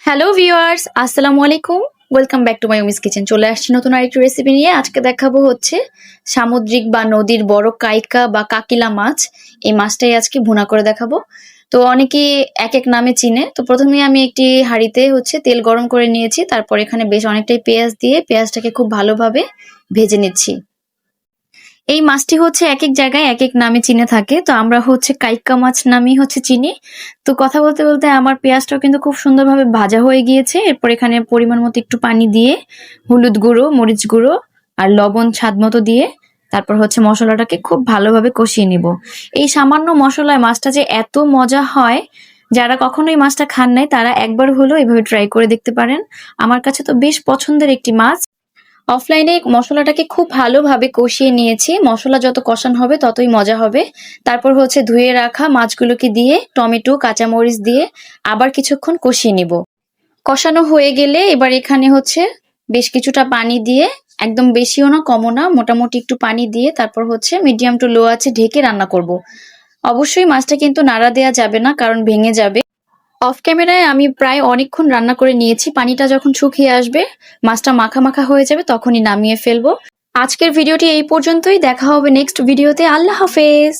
Hello viewers, আসসালামু আলাইকুম। Welcome back to my Umi's kitchen. চলে আসছি নতুন আরেকটি রেসিপি নিয়ে। আজকে দেখাবো হচ্ছে সামুদ্রিক বা নদীর বড় কাইকা বা কাকিলা মাছ। এই মাছটাই আজকে ভুনা করে দেখাবো। তো অনেকে এক এক নামে চিনে। তো প্রথমে আমি একটি হাঁড়িতে হচ্ছে তেল গরম করে নিয়েছি। তারপর এখানে বেশ অনেকটাই পেঁয়াজ দিয়ে পেঁয়াজটাকে খুব ভালোভাবে ভেজে নিচ্ছি। এই মাছটি হচ্ছে একেক জায়গায় একেক নামে চিনে থাকে। তো আমরা হচ্ছে কাইক্কা মাছ নামেই হচ্ছে চিনি। তো কথা বলতে বলতে আমার পেঁয়াজটাও কিন্তু খুব সুন্দরভাবে ভাজা হয়ে গিয়েছে। এরপর এখানে পরিমাণ মতো একটু পানি দিয়ে হলুদ গুঁড়ো, মরিচ গুঁড়ো আর লবণ স্বাদ মতো দিয়ে তারপর হচ্ছে মশলাটাকে খুব ভালোভাবে কষিয়ে নিব। এই সামান্য মশলায় মাছটা যে এত মজা হয়, যারা কখনো এই মাছটা খান নাই তারা একবার হলেও এভাবে ট্রাই করে দেখতে পারেন। আমার কাছে তো বেশ পছন্দের একটি মাছ। অফলাইনে মশলাটাকে খুব ভালোভাবে কষিয়ে নিয়েছি। মশলা যত কষানো হবে ততই মজা হবে। তারপর হচ্ছে ধুয়ে রাখা মাছগুলোকে দিয়ে টমেটো, কাঁচামরিচ দিয়ে আবার কিছুক্ষণ কষিয়ে নিব। কষানো হয়ে গেলে এবার এখানে হচ্ছে বেশ কিছুটা পানি দিয়ে, একদম বেশিও না কমও না, মোটামুটি একটু পানি দিয়ে তারপর হচ্ছে মিডিয়াম টু লো আছে ঢেকে রান্না করব। অবশ্যই মাছটা কিন্তু নাড়া দেওয়া যাবে না, কারণ ভেঙে যাবে। অফ ক্যামেরায় আমি প্রায় অনেকক্ষণ রান্না করে নিয়েছি। পানিটা যখন শুকিয়ে আসবে, মাছটা মাখা মাখা হয়ে যাবে, তখনই নামিয়ে ফেলবো। আজকের ভিডিওটি এই পর্যন্তই। দেখা হবে নেক্সট ভিডিওতে। আল্লাহ হাফেজ।